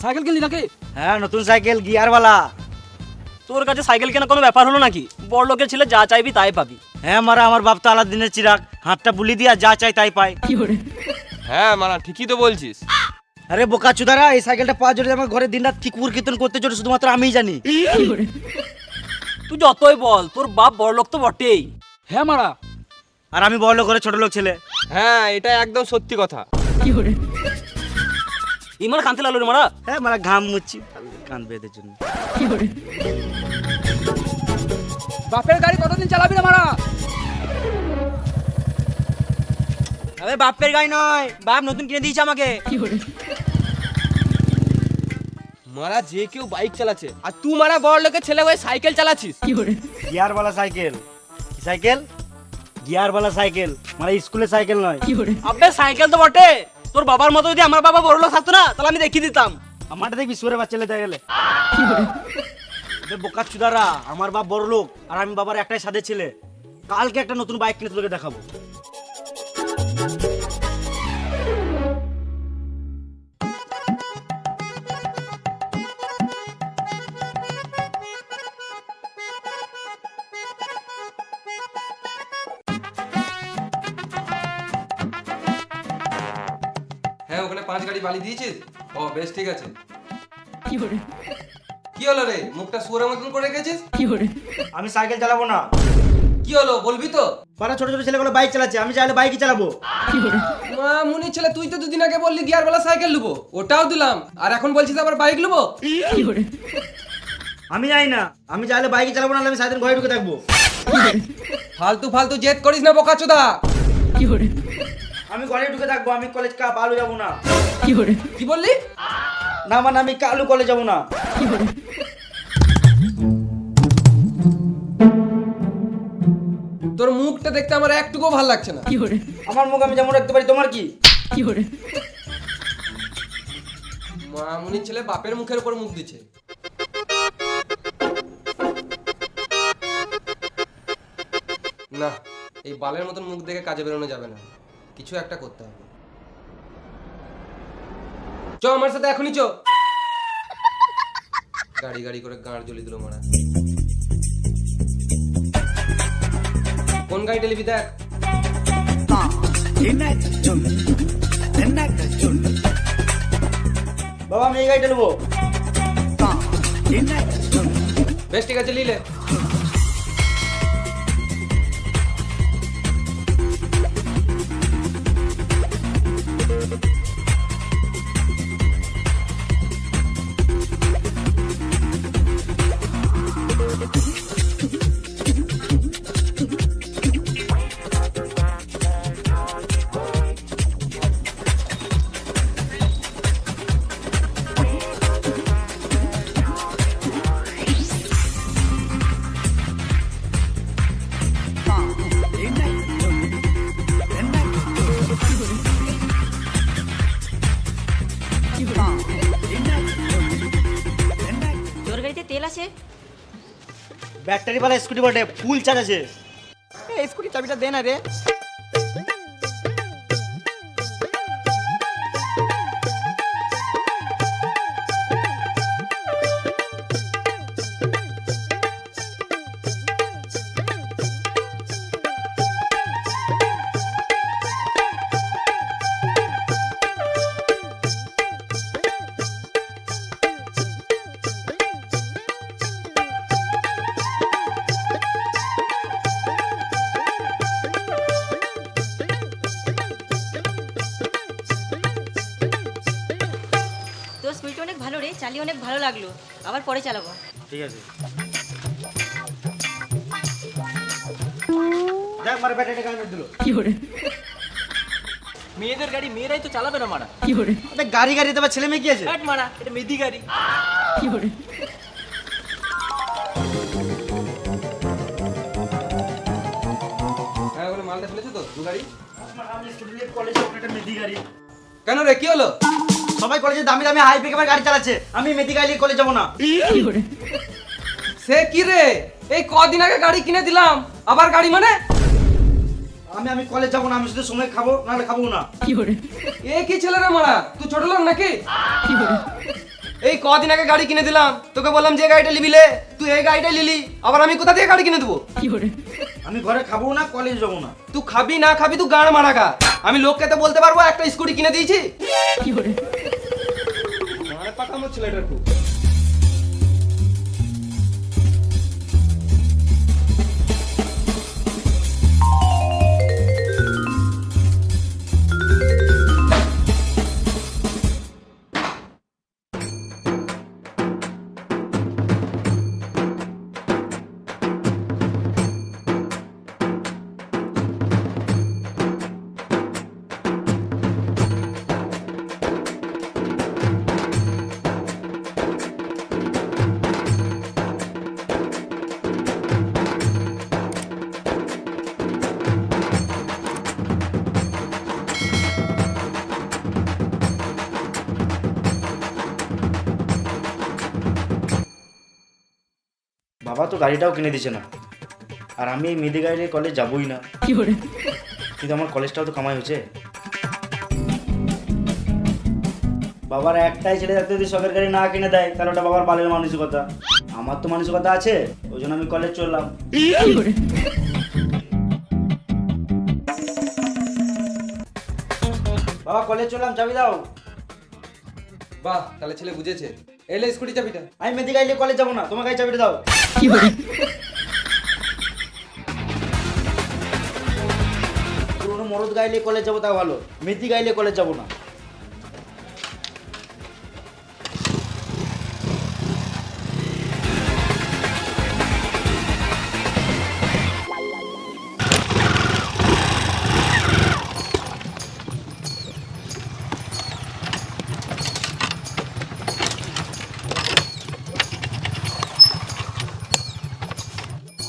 Cycle কিনলি নাকি? হ্যাঁ নতুন সাইকেল গিয়ারওয়ালা। তোর কাছে সাইকেল কেনা কোনো ব্যাপার হলো নাকি? বড় লোকের ছেলে যা চাইবি তাই পাবি। হ্যাঁ মারা, আমার বাপ তো আলাদিনের চিরাগ, হাতটা বুলি দিয়া যা চাই তাই পায়। হ্যাঁ মারা ঠিকই তো বলছিস। আরে বোকা চুদারা, এই সাইকেলটা পাওয়ার জন্য আমার ঘরে দিনরাত কি কুকুর কীর্তন করতে চলে শুধুমাত্র আমিই জানি। তুই যতই বল তোর বাপ বড় লোক তো বটেই। হ্যাঁ মারা। আর আমি বড় লোক ঘরে ছোট লোক ছেলে। হ্যাঁ এটা একদম সত্যি কথা। ইমার কানতে লাগলো রে মারা। হ্যাঁ মারা, ঘাম মুচ্ছি কান বেঁধে জন্য। বাপের গাড়ি কতদিন চালাবি না মারা? আরে বাপের গাড়ি নয়, বাপ নতুন কিনে দিয়েছে আমাকে। মারা যে কেউ বাইক চালাচ্ছে আর তুই মারা বড় লোকের ছেলে হয়ে সাইকেল চালাচ্ছিস। গিয়ারওয়ালা সাইকেল। কি সাইকেল? গিয়ারওয়ালা সাইকেল, মানে স্কুলের সাইকেল নয়। আবে সাইকেল তো বটে, তোর বাবার মতো যদি আমার বাবা বড় লোক থাকতো না তাহলে আমি দেখিয়ে দিতাম। আমারটা দেখবি সুরে বাচ্চা লেতে গেলে। বোকা চুদারা, আমার বাপ বড় লোক আর আমি বাবার একটাই সাথে ছেলে। কালকে একটা নতুন বাইক কিনে তোকে দেখাবো। হ্যাঁ ওখানে 5 গাড়ি বালি দিয়েছিস? ও বেশ ঠিক আছে। কি হলো রে, মুখটা সুরের মতন করে রেখেছিস? আমি সাইকেল চালাবো না। কি হলো বলবি তো? পাড়া ছোট ছোট ছেলেগুলো বাইক চালাচ্ছে, আমি চাইলে বাইকই চালাবো। মা মুনি ছেলে, তুই তো দুদিন আগে বললি গিয়ারওয়ালা সাইকেল নেবো, ওটাও দিলাম, আর এখন বলছিস আবার বাইক নেবো? আমি যাই না, আমি চাইলে বাইকই চালাবো না, আমি সারাদিন ঘরে ঢুকে থাকবো। ফালতু ফালতু জেদ করিস না বোকাচোদা। আমি ঘরে ঢুকে থাকবো, আমি কলেজ কালু যাবো না। কি বললি? না মানে আমি কালু কলেজ যাবো না। তোর মুখটা দেখতে আমার একটুকুও ভালো লাগছে না। আমার মুখ আমি যেমন রাখতে পারি, তোমার কি? মা মুনির ছেলে বাপের মুখের উপর মুখ দিচ্ছে। না, এই বালের মতন মুখ দেখে কাজে বেরোনো যাবে না, কিছু একটা করতে হবে। চ আমার সাথে এখনই চ। গাড়ি গাড়ি করে গাঁড় জ্বলি দিল মারা। কোন গাড়ি টেলিবি দেখ। বাবা আমি এই গাড়িটা নেবো। বেশ ঠিক আছে, লিলে। তোর গাড়িতে তেল আছে? ব্যাটারিওয়ালা স্কুটি বটে, ফুল চার্জ আছে। এই স্কুটি চাবিটা দে না রে। তোর স্কুটিটা অনেক ভালো রে, চালিয়ে অনেক ভালো লাগলো, আবার পরে চালাবো। ঠিক আছে। দেখ মারা ব্যাটারিটা কেন দিল। মেয়েদের গাড়ি মেয়েরাই তো চালাবে না মারা। আরে গাড়ি গাড়ি তবে ছেলে মেয়ে কি আছে? হাট মারা, এটা মেদি গাড়ি। হ্যাঁ ওখানে মালটা ফেলেছো তো, দু গাড়ি। আমি স্কুটি নিয়ে কলেজে একটা মেদি গাড়ি। কেন রে, কি হলো? সবাই কলেজে দামি দামি হাই পিকআপের গাড়ি চালাচ্ছে, আমি মেদি গাড়ি নিয়ে কলেজ যাবো না। সে কি রে, এই কদিন আগে গাড়ি কিনে দিলাম, আবার গাড়ি মানে? আমি কলেজ যাবো না, আমি শুধু সময় খাবো, নাহলে খাবো না। এ কি ছেলে রে মারা, তুই ছোট লোক নাকি? এই কদিন আগে গাড়ি কিনে দিলাম, তোকে বললাম যে গাড়িটা নিবিলে, তুই এই গাড়িটা নিলি, আবার আমি কোথা থেকে গাড়ি কিনে দেবো? আমি ঘরে খাবো না, কলেজ যাবো না। তুই খাবি না খাবি তুই গাড় মারা খা, আমি লোককে তো বলতে পারবো একটা স্কুটি কিনে দিয়েছি। মারে পাকামো ছেলেটার খুব। বাবা তো গাড়িটাও কিনে দিচ্ছে না, আর আমি এই মেয়েদের গাড়ি নিয়ে কলেজ যাবোই না। কিন্তু আমার কলেজটাও তো কামাই হচ্ছে। বাবার একটাই ছেলে থাকতে যদি শখের গাড়ি না কিনে দেয় তাহলে ওটা বাবার বালের মানসিকতা। আমার তো মানসিকতা আছে, ওই জন্য আমি কলেজ চললাম। বাবা কলেজ চললাম, চাবি দাও। বাহ, তাহলে ছেলে বুঝেছে। এলে স্কুটি চাবিটা। আমি মেয়েদের গাড়ি নিয়ে কলেজ যাবো না, তোমার গাড়ি চাবিটা দাও। পুরোনো মরদ গাড়ি নিয়ে কলেজ যাবো তা ভালো, মেয়েদি গাড়ি নিয়ে কলেজ যাবো না।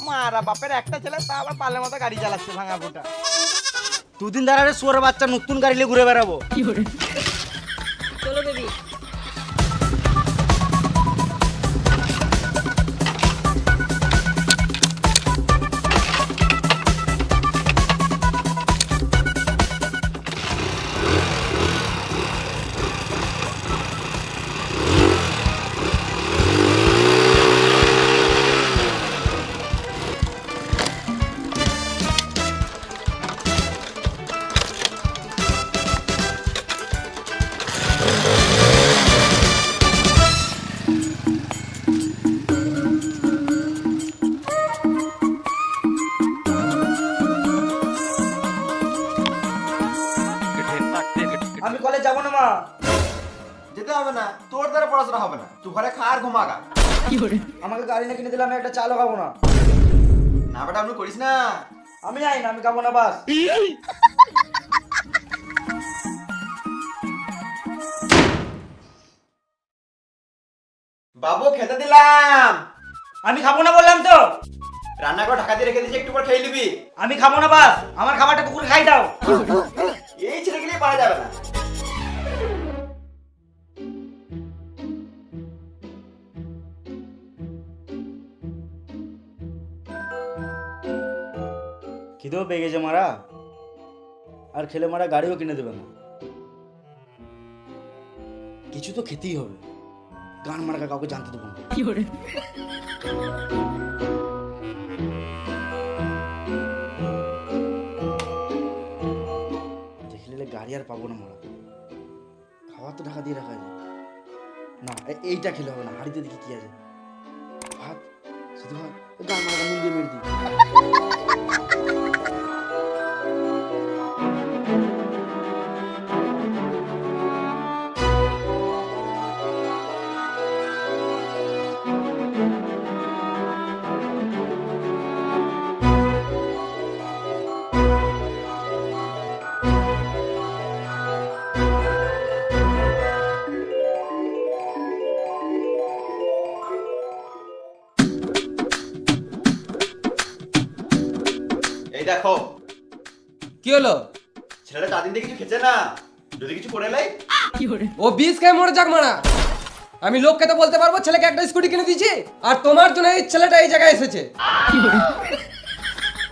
মারা বাপের একটা ছেলে তা আবার পালের মতো গাড়ি চালাচ্ছে ভাঙা ফুটা। দুদিন ধরে শুয়ার বাচ্চা নতুন গাড়ি নিয়ে ঘুরে বেড়াবো। চলো বেবি। আমি কলেজ যাবো না মা। যেতে হবে না, তোর দ্বারা পড়াশোনা হবে না, তুই ঘরে খা আর ঘুমাগা। আমাকে গাড়ি না কিনে দিলে আমি একটা চালও খাবো না। না বেটা আপনি করিস না। আমি যাই না, আমি খাবো না বাস। বাবু খেতে দিলাম। আমি খাবো না বললাম তো। রান্না করে ঢাকা দিয়ে রেখে দিয়েছি, একটু পর খেয়ে নিবি। আমি খাবো না বাস, আমার খাবারটা কুকুর খাই দাও। এই ছেলে গেলে পারা যাবে না। খিদেও পেয়ে গেছে মারা, আর খেলে মারা গাড়িও কিনে দেবে না। কিছু তো খেতেই হবে, গান মারা কাউকে জানতে দেবো না। দেখলে গাড়ি আর পাবো না মারা, খাবার তো ঢাকা দিয়ে রাখা আছে। না এইটা খেলে হবে না, হাড়িতে দেখি কি আছে। ভাত শুধু ভাত, গান মারা নুন দিয়ে মেরে দিই। এই দেখো কি হলো? ছেলেটা চারদিন দিয়ে কিছু খেছে না, যদি কিছু করে লাই। ও 20 খেয়ে মরে যাক মারা, আমি লোককে তো বলতে পারবো ছেলেকে একটা স্কুটি কিনে দিয়েছি, আর তোমার জন্য এই ছেলেটা এই জায়গায় এসেছে।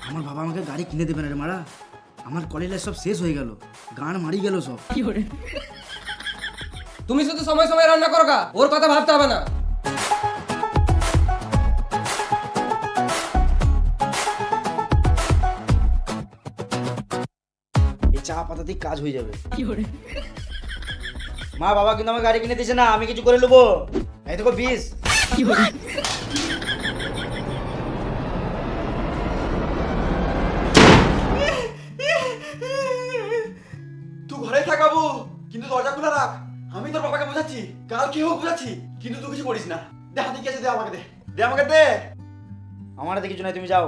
আমার বাবা আমাকে গাড়ি কিনে দেবে না রে মারা, আমার কলেজে সব শেষ হয়ে গেল, গান মারি গেল সব। তুমি শুধু সময় সময় রান্না করো গা, ওর কথা ভাবতে হবে না। এই চা পাতাতেই কাজ হয়ে যাবে। মা বাবা কিন্তু আমার গাড়ি কিনে দিয়েছে না, আমি কিছু করে নেবো। এই দেখো 20। তুই ঘরে থাক বাবু, কিন্তু দরজা খোলা রাখ। আমি তোর বাবাকে বোঝাচ্ছি, কাল কি হোক বোঝাচ্ছি, কিন্তু তুই কিছু করিস না। দে হাতে কি আছে, দে আমাকে দে, দে আমাকে দে। আমার হাতে কিছু নাই, তুমি যাও।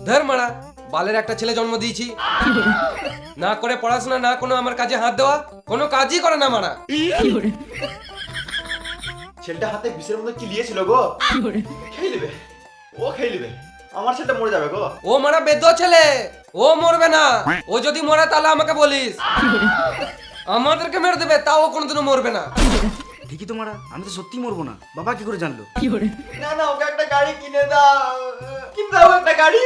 ধর মারা, বালের একটা ছেলে জন্ম দিয়েছি, না করে পড়াশোনা, না কোনো আমার কাজে হাত দেওয়া, কোনো কাজই করে না মারা। ছেলেটা হাতে বিষের মতো চিলিয়েছিল গো, খেয়ে নেবে, ও খেয়ে নেবে। আমার ছেলেটা মরে যাবে গো। ও মারা বেদ্য ছেলে, ও মরবে না। ও যদি মরে তাহলে আমাকে বলিস, আমাদেরকে মেরে দেবে, তাও ও কোনোদিনও মরবে না। ঠিকই তো মারা, আমি তো সত্যি মরবো না। বাবা কি করে জানলো? না না, ওকে একটা গাড়ি কিনে দাও, কিনে দাও একটা গাড়ি।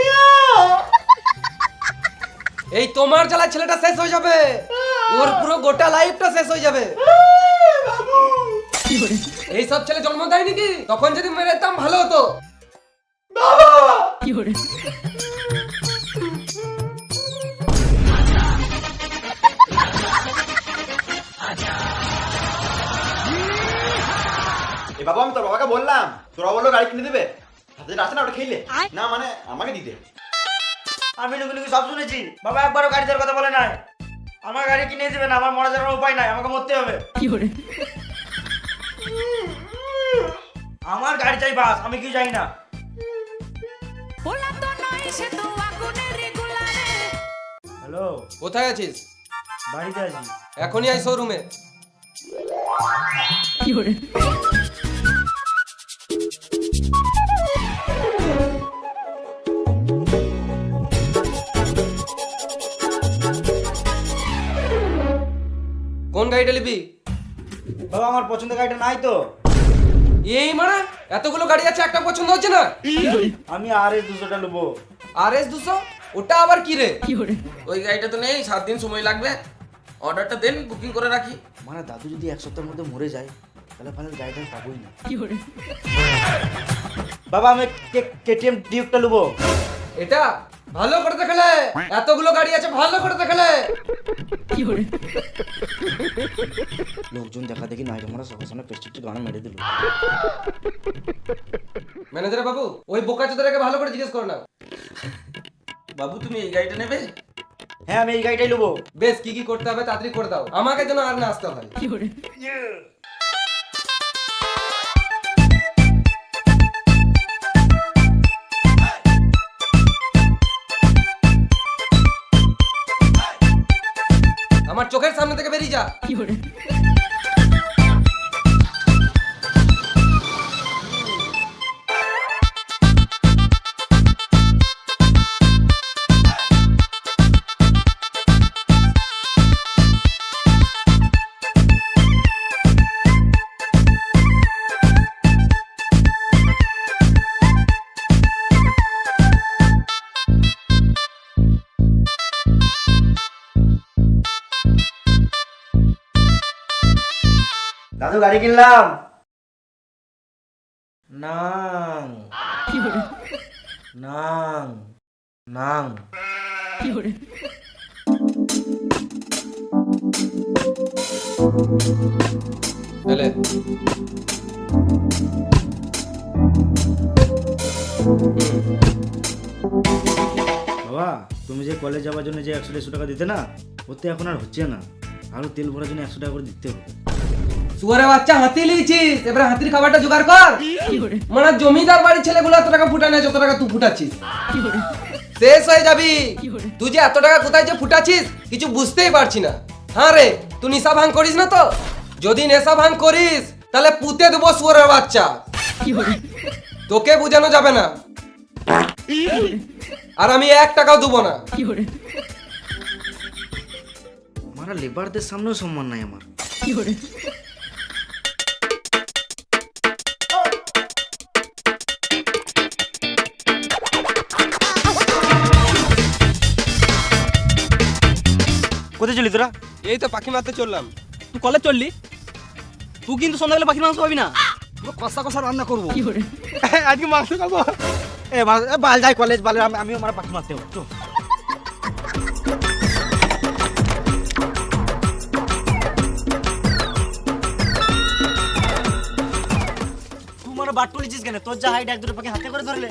এই তোমার জ্বালা ছেলেটা শেষ হয়ে যাবে, ওর পুরো গোটা লাইফটা শেষ হয়ে যাবে। এই সব ছেলে জন্ম দেয় নাকি? তখন যদি মেরে দিতাম ভালো হতো। এ বাবা, আমি তোর বাবাকে বললাম, তোরা বললো গাড়ি কিনে দেবে, হাতে যেটা আছে না ওটা খেলে না, মানে আমাকে দিতে। আমি লুকি সব শুনেছি। বাবা একবারও গাড়ি দেওয়ার কথা বলে নাই। আমার গাড়ি কিনে দেবে না, আমার মরা যাওয়ার উপায় নাই, আমাকে মরতে হবে। আমার গাড়ি চাই বাস, আমি কি চাই না। হ্যালো, কোথায় আছিস? বাড়িতে আছি। এখনই আই শোরুমে। কোন গাড়িটা নিবি? বাবা আমার পছন্দের গাড়িটা নাই তো। এই মারা, এতগুলো গাড়ি আছে, একটা পছন্দ হচ্ছে না? আমি RS 200টা নেবো। RS 200? ওটা আবার কি রে? ওই গাড়িটা তো নেই, 7 দিন সময় লাগবে। অর্ডারটা দেন, বুকিং করে রাখি। মানে দাদু যদি 1 সপ্তাহের মধ্যে মরে যায়, তাহলে ভালো গাড়িটা পাবোই না। বাবা আমি KTM ডিউকটা নেবো। এটা ভালো করে দেখালে, এতগুলো গাড়ি আছে, ভালো করে দেখালে। লোকজন দেখা দেখি নাই, আমরা সবার সামনে প্রেস্টিজের গান মেরে দিল। ম্যানেজার বাবু, ওই বোকা চোদাটাকে ভালো করে জিজ্ঞেস করো না। বাবু তুমি এই গাড়িটা নেবে? হ্যাঁ আমি এই গাড়িটাই নেবো। বেশ, কি কি করতে হবে তাড়াতাড়ি করে দাও, আমাকে যেন আর না আসতে হয়। আমার চোখের সামনে থেকে বেরিয়ে যা। দাদু গাড়ি কিনলাম। নাং নাং নাং। এলে বাবা তুমি যে কলেজ যাওয়ার জন্য যে 100-150 টাকা দিতে না, ওতে এখন আর হচ্ছে না। আরো তেল ভরার জন্য 100 টাকা করে দিতে হবে। শুয়ারে বাচ্চা, হাতি লিয়েছিস, এবারে হাতির খাবারটা জোগাড় কর। মানে জমিদার বাড়ির ছেলেগুলো এত টাকা ফুটায় না যত টাকা তুই ফুটাচ্ছিস। শেষ হয়ে যাবি। তুই যে এত টাকা কোথায় যে ফুটাচ্ছিস কিছু বুঝতেই পারছি না। হ্যাঁ রে, তুই নেশা ভাঙ করিস না তো? যদি নেশা ভাঙ করিস তাহলে পুঁতে দেবো শুয়ারের বাচ্চা, তোকে বোঝানো যাবে না। আর আমি 1 টাকাও দেবো না। আমার লেবারদের সামনেও সম্মান নাই আমার। কোথায় চলি তোরা? এই তো পাখি মারতে চললাম। তুই কলেজ চললি? তুই কিন্তু সন্ধ্যাবেলা পাখি মাংস পাবি না। পুরো কষা কষা রান্না করবো। আজকে মাংস খাবো। বাল যাই কলেজ বালে আমিও মারা পাখি মারতে হবো। তুই মানে বাট পড়েছিস কেন? তোর যা হাইট এক দুটো পাখি হাতে করে ধরলে।